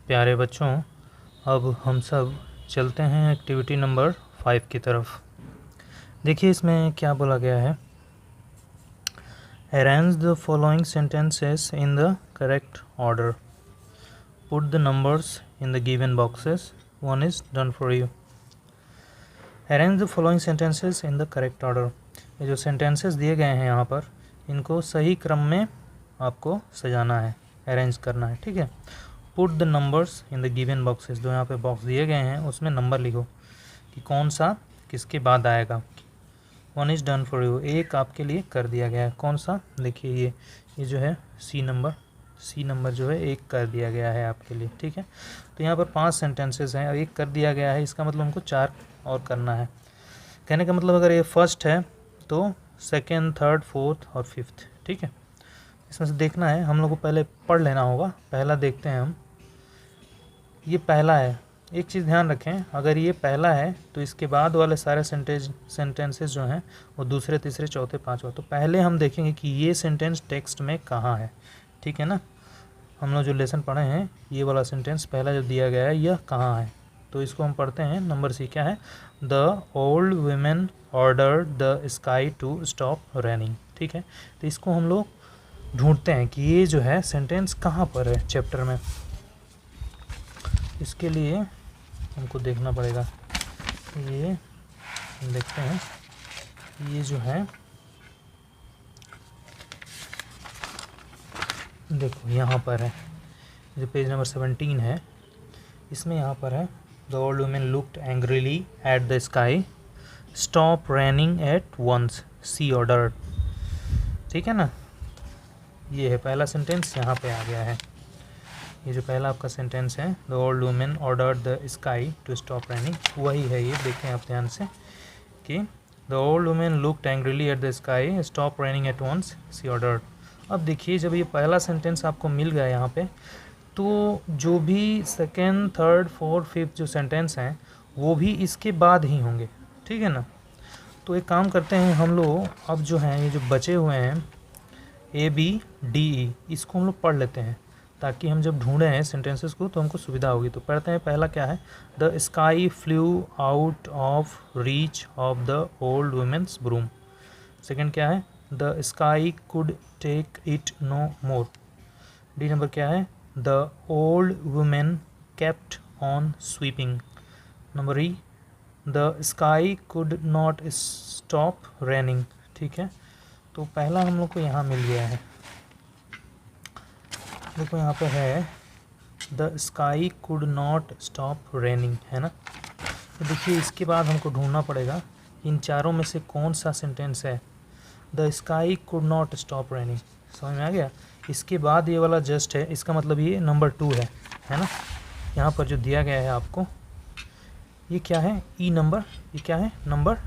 प्यारे बच्चों, अब हम सब चलते हैं एक्टिविटी नंबर 5 की तरफ। देखिए इसमें क्या बोला गया है। Arrange the following sentences in the correct order, put the numbers in the given boxes, one is done for you. Arrange the following sentences in the correct order, ये जो सेंटेंसेस दिए गए हैं यहाँ पर, इनको सही क्रम में आपको सजाना है, अरेंज करना है, ठीक है। Put the numbers in the given boxes, जो यहाँ पे बॉक्स दिए गए हैं उसमें नंबर लिखो कि कौन सा किसके बाद आएगा। One is done for you, एक आपके लिए कर दिया गया है। कौन सा? देखिए ये जो है सी नंबर जो है एक कर दिया गया है आपके लिए, ठीक है। तो यहाँ पर 5 सेंटेंसेस हैं और एक कर दिया गया है, इसका मतलब हमको 4 और करना है। कहने का मतलब अगर ये फर्स्ट है तो सेकेंड, थर्ड, फोर्थ और फिफ्थ, ठीक है। इसमें से देखना है, हम लोग को पहले पढ़ लेना होगा। पहला देखते हैं हम, ये पहला है। एक चीज़ ध्यान रखें, अगर ये पहला है तो इसके बाद वाले सारे सेंटेंसेस जो हैं वो दूसरे, तीसरे, चौथे, पांचवा। तो पहले हम देखेंगे कि ये सेंटेंस टेक्स्ट में कहाँ है, ठीक है ना। हम लोग जो लेसन पढ़े हैं, ये वाला सेंटेंस पहला जो दिया गया है यह कहाँ है, तो इसको हम पढ़ते हैं। नंबर सी क्या है? The old women order the sky to stop raining, ठीक है। तो इसको हम लोग ढूंढते हैं कि ये जो है सेंटेंस कहाँ पर है चैप्टर में। इसके लिए हमको देखना पड़ेगा, ये देखते हैं, ये जो है देखो यहाँ पर है, जो पेज नंबर 17 है, इसमें यहाँ पर है the old women looked angrily at the sky, stop raining at once, she ordered, ठीक है ना। ये है पहला सेंटेंस, यहाँ पे आ गया है। ये जो पहला आपका सेंटेंस है, the old women ordered the sky to stop raining, वही है ये। देखें आप ध्यान से कि the old women looked angrily at the sky, stop raining at once, she ordered. अब देखिए जब ये पहला सेंटेंस आपको मिल गया यहाँ पे, तो जो भी सेकेंड, थर्ड, फोर्थ, फिफ्थ जो सेंटेंस हैं वो भी इसके बाद ही होंगे, ठीक है ना। तो एक काम करते हैं हम लोग, अब जो हैं ये जो बचे हुए हैं ए, बी, डी, ई, इसको हम लोग पढ़ लेते हैं ताकि हम जब ढूंढे हैं सेंटेंसेस को तो हमको सुविधा होगी। तो पढ़ते हैं। पहला क्या है? The sky flew out of reach of the old women's broom. Second क्या है? The sky could take it no more. D number क्या है? The old women kept on sweeping. Number E, the sky could not stop raining, ठीक है। तो पहला हम लोग को यहाँ मिल गया है, देखो यहाँ पे है the sky could not stop raining, है ना। तो देखिए इसके बाद हमको ढूंढना पड़ेगा इन चारों में से कौन सा सेंटेंस है। The sky could not stop raining, समझ में आ गया। इसके बाद ये वाला जस्ट है, इसका मतलब ये नंबर 2 है ना। यहाँ पर जो दिया गया है आपको, ये क्या है? ई नंबर, ये क्या है? नंबर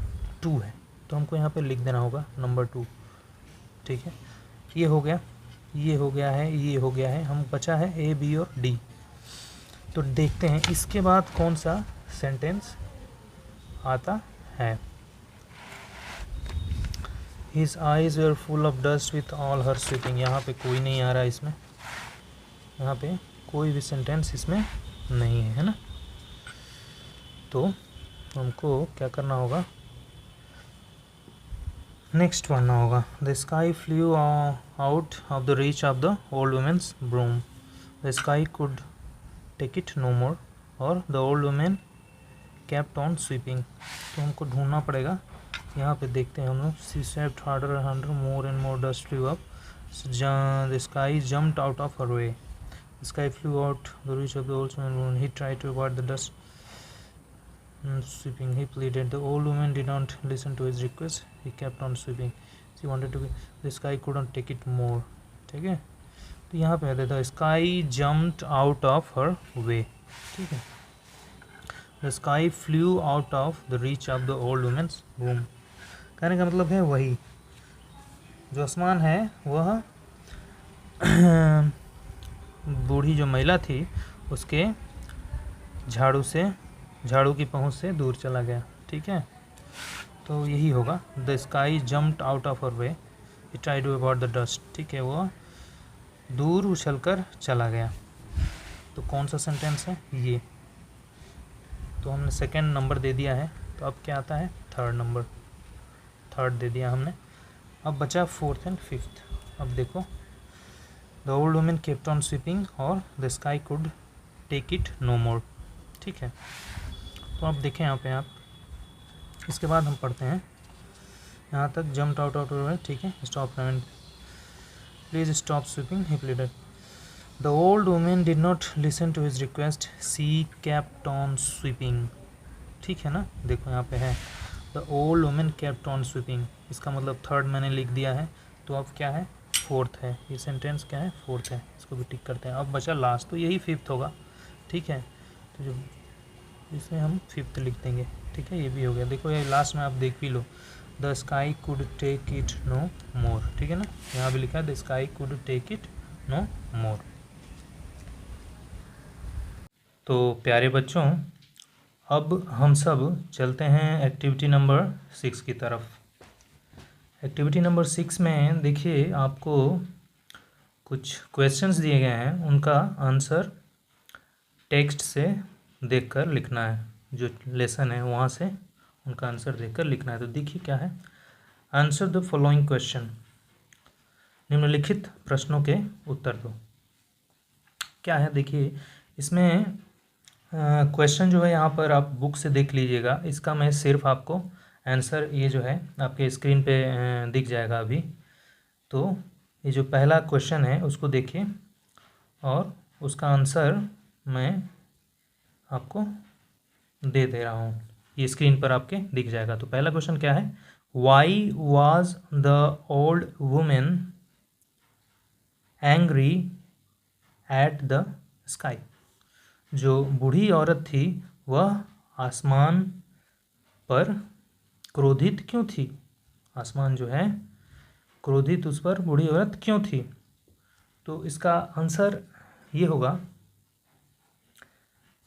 2 है। तो हमको यहाँ पे लिख देना होगा नंबर 2, ठीक है। ये हो गया, ये हो गया है, ये हो गया है। हम बचा है ए, बी और डी। तो देखते हैं इसके बाद कौन सा सेंटेंस आता है। His eyes were full of dust with all her sweeping। यहाँ पे कोई नहीं आ रहा है, इसमें यहाँ पे कोई भी सेंटेंस इसमें नहीं है ना। तो हमको क्या करना होगा, नेक्स्ट पढ़ना होगा। The sky flew out of the reach of the old women's broom, the sky could take it no more, और the old women kept on sweeping. तो हमको ढूंढना पड़ेगा, यहाँ पे देखते हैं हम लोग। She swept harder and harder, more and more dust flew up, the sky jumped out of her way, the sky flew out the reach of the old woman, he tried to avoid the dust sweeping, he pleaded. The old woman did not listen to his request, he kept on sweeping, she wanted to, the sky couldn't take it more, ठीक है। तो यहाँ पे है the sky jumped out of her way, ठीक है। The sky flew out of the reach of the old woman's room, कहने का मतलब है वही जो आसमान है वह बूढ़ी जो महिला थी उसके झाड़ू की पहुंच से दूर चला गया, ठीक है। तो यही होगा, the sky jumped out of our way, it try to avoid the dust. ठीक है, वो दूर उछलकर चला गया। तो कौन सा सेंटेंस है ये? तो हमने सेकंड नंबर दे दिया है, तो अब क्या आता है? थर्ड नंबर, थर्ड दे दिया हमने। अब बचा फोर्थ एंड फिफ्थ। अब देखो, the old women kept on sweeping और the sky could take it no more. ठीक है, तो अब देखें यहाँ पे आप, इसके बाद हम पढ़ते हैं यहाँ तक, जम्प्ड आउट ऑफ, ठीक है, stop running, please stop sweeping, he pleaded. The old women did not listen to his request, she kept on sweeping. ठीक है ना, देखो यहाँ पे है the old women kept on sweeping, इसका मतलब थर्ड मैंने लिख दिया है। तो अब क्या है? फोर्थ है। ये सेंटेंस क्या है? फोर्थ है, इसको भी टिक करते हैं। अब बचा लास्ट, तो यही फिफ्थ होगा। ठीक है, तो जो इसे हम फिफ्थ लिख देंगे। ठीक है, ये भी हो गया। देखो ये लास्ट में आप देख भी लो, the sky could take it no more. ठीक है ना, यहाँ भी लिखा है the sky could take it no more. तो प्यारे बच्चों, अब हम सब चलते हैं एक्टिविटी नंबर 6 की तरफ। एक्टिविटी नंबर 6 में देखिए, आपको कुछ क्वेश्चंस दिए गए हैं, उनका आंसर टेक्स्ट से देखकर लिखना है। जो लेसन है वहाँ से उनका आंसर देखकर लिखना है। तो देखिए क्या है, आंसर द फॉलोइंग क्वेश्चन, निम्नलिखित प्रश्नों के उत्तर दो। क्या है देखिए, इसमें क्वेश्चन जो है यहाँ पर आप बुक से देख लीजिएगा, इसका मैं सिर्फ आपको आंसर ये जो है आपके स्क्रीन पे दिख जाएगा अभी। तो ये जो पहला क्वेश्चन है उसको देखिए और उसका आंसर मैं आपको दे रहा हूँ, ये स्क्रीन पर आपके दिख जाएगा। तो पहला क्वेश्चन क्या है, why was the old women angry at the sky. जो बूढ़ी औरत थी वह आसमान पर क्रोधित क्यों थी? आसमान जो है क्रोधित उस पर बूढ़ी औरत क्यों थी? तो इसका आंसर ये होगा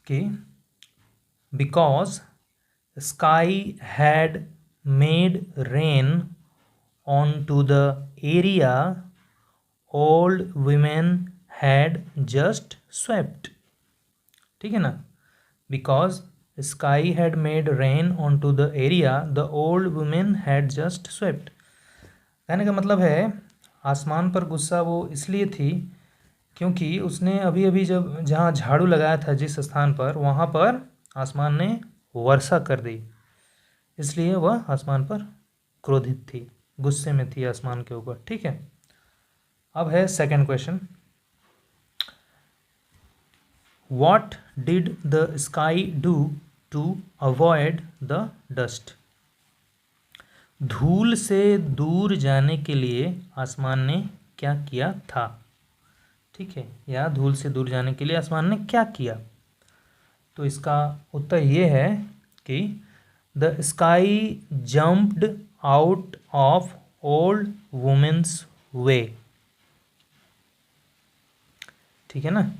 कि because sky had made rain on to the area old women had just swept. ठीक है ना, because sky had made rain on to the area the old women had just swept. कहने का मतलब है, आसमान पर गुस्सा वो इसलिए थी क्योंकि उसने अभी अभी जब जहाँ झाड़ू लगाया था जिस स्थान पर, वहाँ पर आसमान ने वर्षा कर दी, इसलिए वह आसमान पर क्रोधित थी, गुस्से में थी आसमान के ऊपर। ठीक है, अब है second question, What did the sky do to avoid the dust? धूल से दूर जाने के लिए आसमान ने क्या किया था? ठीक है, या धूल से दूर जाने के लिए आसमान ने क्या किया? तो इसका उत्तर ये है कि the sky jumped out of old woman's way. ठीक है ना,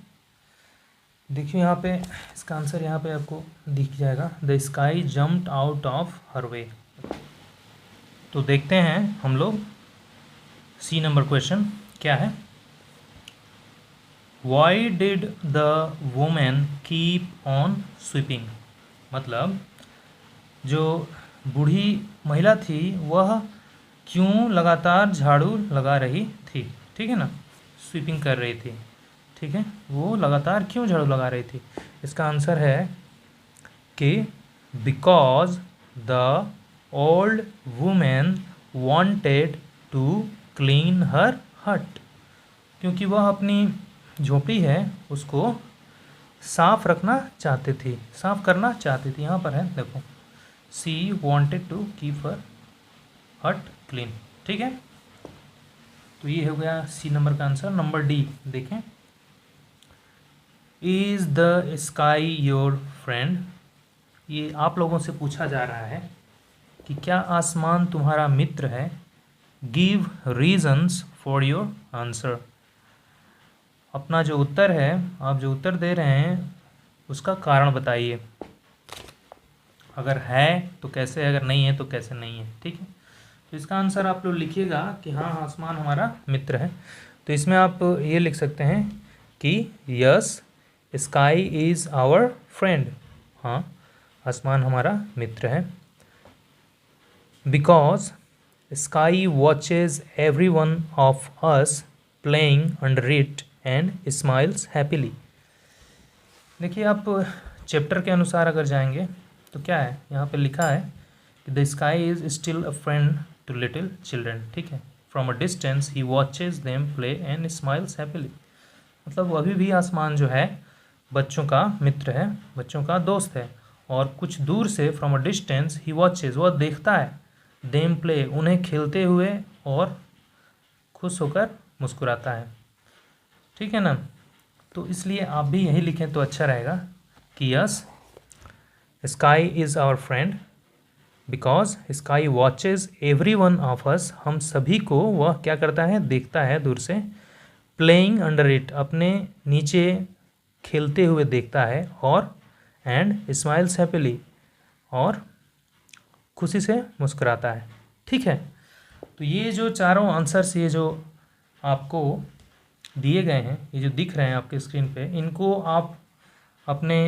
देखिए यहाँ पे इसका आंसर यहाँ पे आपको दिख जाएगा, the sky jumped out of her way. तो देखते हैं हम लोग सी नंबर क्वेश्चन क्या है, why did the women keep on sweeping. मतलब जो बूढ़ी महिला थी वह क्यों लगातार झाड़ू लगा रही थी? ठीक है ना, स्वीपिंग कर रही थी। ठीक है, वो लगातार क्यों झाड़ू लगा रही थी? इसका आंसर है कि because the old woman wanted to clean her hut. क्योंकि वह अपनी झोपड़ी है उसको साफ रखना चाहती थी, साफ करना चाहती थी। यहाँ पर है देखो, सी वांटेड टू कीप हर हट क्लीन। ठीक है, तो ये हो गया सी नंबर का आंसर। नंबर डी देखें, is the sky your friend. ये आप लोगों से पूछा जा रहा है कि क्या आसमान तुम्हारा मित्र है? Give reasons for your answer. अपना जो उत्तर है, आप जो उत्तर दे रहे हैं उसका कारण बताइए। अगर है तो कैसे, अगर नहीं है तो कैसे नहीं है, ठीक है। तो इसका आंसर आप लोग लिखिएगा कि हाँ आसमान हमारा मित्र है। तो इसमें आप ये लिख सकते हैं कि yes sky is our friend, हाँ आसमान हमारा मित्र है। Because sky watches every one of us playing under it and smiles happily. देखिए आप चैप्टर के अनुसार अगर जाएंगे तो क्या है, यहाँ पे लिखा है कि the sky is still a friend to little children, ठीक है। From a distance he watches them play and smiles happily. मतलब अभी भी आसमान जो है बच्चों का मित्र है, बच्चों का दोस्त है। और कुछ दूर से from a distance he watches, वह देखता है, देम प्ले उन्हें खेलते हुए और खुश होकर मुस्कुराता है, ठीक है ना। तो इसलिए आप भी यही लिखें तो अच्छा रहेगा कि yes sky is our friend because sky watches every one of us, हम सभी को वह क्या करता है, देखता है दूर से। प्लेइंग अंडर इट, अपने नीचे खेलते हुए देखता है। और एंड स्माइल्स हैप्पीली, और खुशी से मुस्कुराता है, ठीक है। तो ये जो चारों आंसर्स ये जो आपको दिए गए हैं, ये जो दिख रहे हैं आपके स्क्रीन पे, इनको आप अपने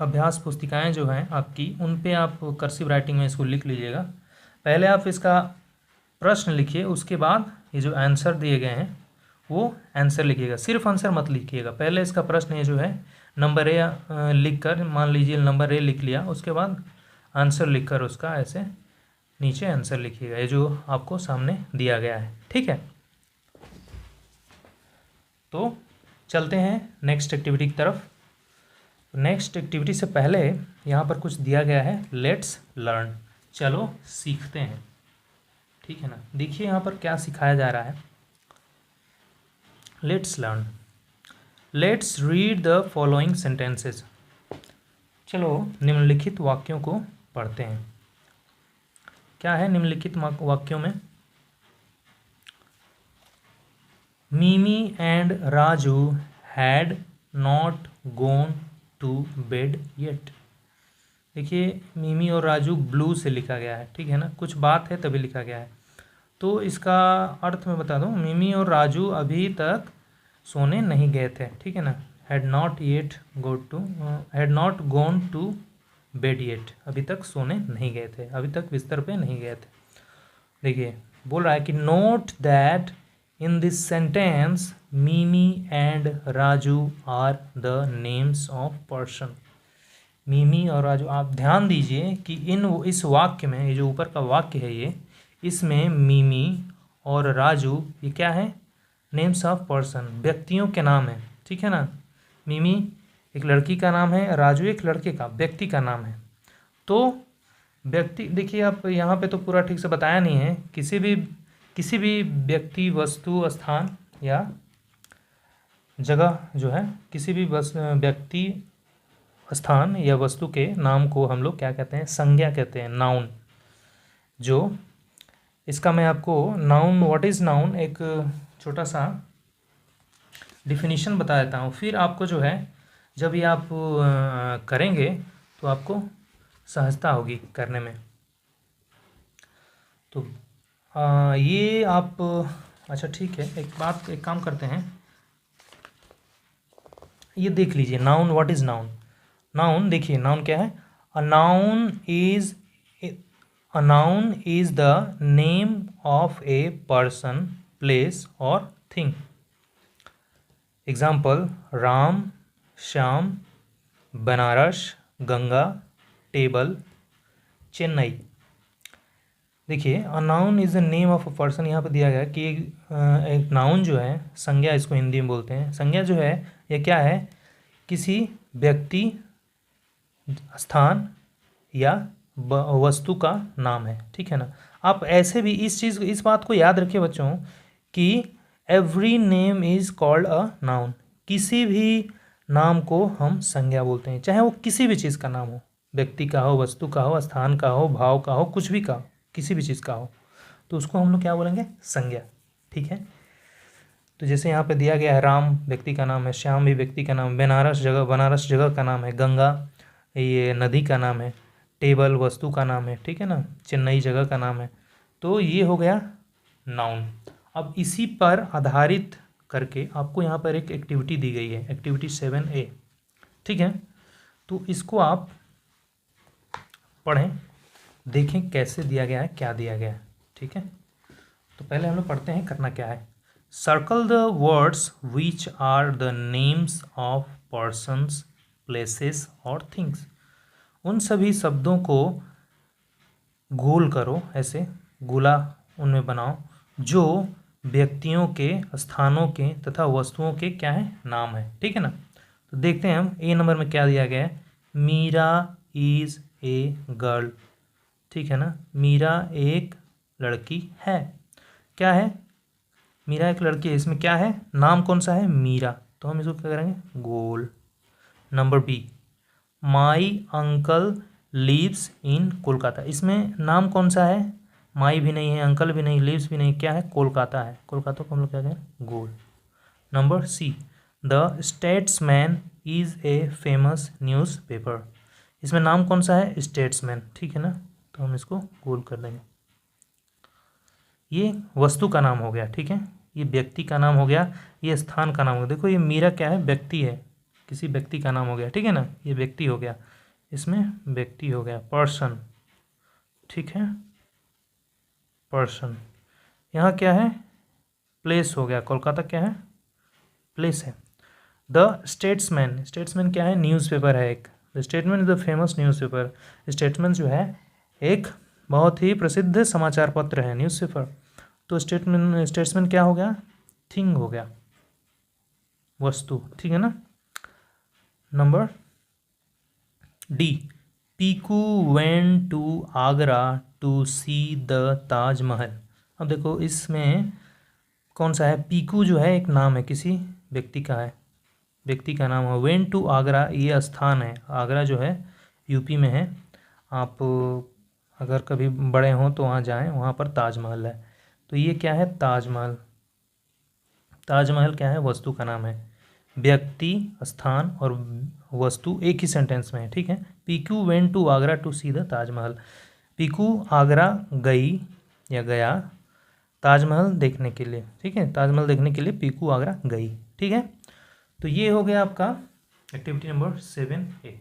अभ्यास पुस्तिकाएं जो हैं आपकी, उन पे आप कर्सिव राइटिंग में इसको लिख लीजिएगा। पहले आप इसका प्रश्न लिखिए, उसके बाद ये जो आंसर दिए गए हैं वो आंसर लिखिएगा। सिर्फ आंसर मत लिखिएगा, पहले इसका प्रश्न ये जो है नंबर ए लिख कर, मान लीजिए नंबर ए लिख लिया, उसके बाद आंसर लिख कर उसका ऐसे नीचे आंसर लिखिएगा, ये जो आपको सामने दिया गया है, ठीक है। तो चलते हैं नेक्स्ट एक्टिविटी की तरफ। नेक्स्ट एक्टिविटी से पहले यहाँ पर कुछ दिया गया है, लेट्स लर्न, चलो सीखते हैं, ठीक है ना। देखिए यहाँ पर क्या सिखाया जा रहा है, let's learn. Let's read the following sentences. चलो निम्नलिखित वाक्यों को पढ़ते हैं। क्या है निम्नलिखित वाक्यों में, Mimi and Raju had not gone to bed yet. देखिए मीमी और राजू ब्लू से लिखा गया है, ठीक है ना, कुछ बात है तभी लिखा गया है। तो इसका अर्थ मैं बता दूं, मीमी और राजू अभी तक सोने नहीं गए थे, ठीक है ना। Had not gone to bed yet, अभी तक सोने नहीं गए थे, अभी तक बिस्तर पे नहीं गए थे। देखिए बोल रहा है कि note that in this sentence Mimi and Raju are the names of person. Mimi और राजू, आप ध्यान दीजिए कि इस वाक्य में, ये जो ऊपर का वाक्य है ये, इसमें मीमी और राजू ये क्या है, नेम्स ऑफ पर्सन, व्यक्तियों के नाम है, ठीक है ना। मीमी एक लड़की का नाम है, राजू एक लड़के का व्यक्ति का नाम है। तो व्यक्ति, देखिए आप यहाँ पे तो पूरा ठीक से बताया नहीं है, किसी भी व्यक्ति, वस्तु, स्थान या जगह जो है, किसी भी व्यक्ति, स्थान या वस्तु के नाम को हम लोग क्या कहते हैं, संज्ञा कहते हैं, नाउन। जो इसका मैं आपको नाउन, व्हाट इज़ नाउन, एक छोटा सा डिफिनीशन बता देता हूँ, फिर आपको जो है जब ये आप करेंगे तो आपको सहजता होगी करने में। तो ये आप, अच्छा ठीक है, एक काम करते हैं, ये देख लीजिए noun, what is noun. Noun देखिए, नाउन क्या है, a noun is the name of a person, place और thing. Example Ram, Shyam, Banaras, Ganga, table, Chennai. देखिए a noun is the name of a person, यहाँ पर दिया गया कि एक नाउन जो है, संज्ञा इसको हिंदी में बोलते हैं, संज्ञा जो है यह क्या है, किसी व्यक्ति, स्थान या वस्तु का नाम है, ठीक है ना। आप ऐसे भी इस बात को याद रखिए बच्चों कि every name is called a noun, किसी भी नाम को हम संज्ञा बोलते हैं, चाहे वो किसी भी चीज़ का नाम हो, व्यक्ति का हो, वस्तु का हो, स्थान का हो, भाव का हो, कुछ भी का हो, किसी भी चीज़ का हो, तो उसको हम लोग क्या बोलेंगे, संज्ञा, ठीक है। तो जैसे यहाँ पे दिया गया है, राम व्यक्ति का नाम है, श्याम भी व्यक्ति का नाम, बनारस जगह का नाम है, गंगा ये नदी का नाम है, टेबल वस्तु का नाम है, ठीक है ना, चेन्नई जगह का नाम है। तो ये हो गया नाउन। अब इसी पर आधारित करके आपको यहाँ पर एक एक्टिविटी दी गई है, एक्टिविटी 7A, ठीक है। तो इसको आप पढ़ें, देखें कैसे दिया गया है, क्या दिया गया है, ठीक है। तो पहले हम लोग पढ़ते हैं करना क्या है। Circle the words which are the names of persons, places और थिंग्स। उन सभी शब्दों को गोल करो, ऐसे गोला उनमें बनाओ जो व्यक्तियों के, स्थानों के तथा वस्तुओं के क्या है, नाम है, ठीक है ना। तो देखते हैं हम ए नंबर में क्या दिया गया है। मीरा इज ए गर्ल, ठीक है ना, मीरा एक लड़की है। क्या है, मीरा एक लड़की है, इसमें क्या है, नाम कौन सा है, मीरा, तो हम इसको क्या करेंगे, गोल। Number B, my uncle lives in Kolkata, इसमें नाम कौन सा है, माई भी नहीं है, अंकल भी नहीं, लिव्स भी नहीं, क्या है, कोलकाता है, कोलकाता को हम लोग क्या कहें, गोल। Number C, the Statesman is a famous newspaper, इसमें नाम कौन सा है, स्टेट्समैन, ठीक है ना, तो हम इसको गोल कर देंगे। ये वस्तु का नाम हो गया, ठीक है, ये व्यक्ति का नाम हो गया, ये स्थान का नाम हो गया। देखो ये मीरा क्या है, व्यक्ति है, किसी व्यक्ति का नाम हो गया, ठीक है ना, ये व्यक्ति हो गया, इसमें व्यक्ति हो गया, पर्सन, ठीक है, पर्सन। यहाँ क्या है, प्लेस हो गया, कोलकाता क्या है, प्लेस है। द स्टेट्समैन, स्टेट्समैन क्या है, न्यूज़पेपर है एक, the statement is the famous newspaper, statement जो है एक बहुत ही प्रसिद्ध समाचार पत्र है, न्यूज़पेपर। तो स्टेट्समैन क्या हो गया, थिंग हो गया, वस्तु, ठीक है ना। Number D, Piku went to Agra to see the Taj Mahal. अब देखो इसमें कौन सा है, पीकू जो है एक नाम है, किसी व्यक्ति का है, व्यक्ति का नाम है। वेंट टू आगरा ये स्थान है, आगरा जो है यूपी में है, आप अगर कभी बड़े हों तो वहाँ जाएं, वहाँ पर ताजमहल है। तो ये क्या है, ताजमहल, ताजमहल क्या है, वस्तु का नाम है। व्यक्ति, स्थान और वस्तु एक ही सेंटेंस में है, ठीक है। Piku went to Agra to see the Taj Mahal, Piku Agra गई या गया ताजमहल देखने के लिए, ठीक है, ताजमहल देखने के लिए पीकू आगरा गई, ठीक है। तो ये हो गया आपका एक्टिविटी नंबर 7A।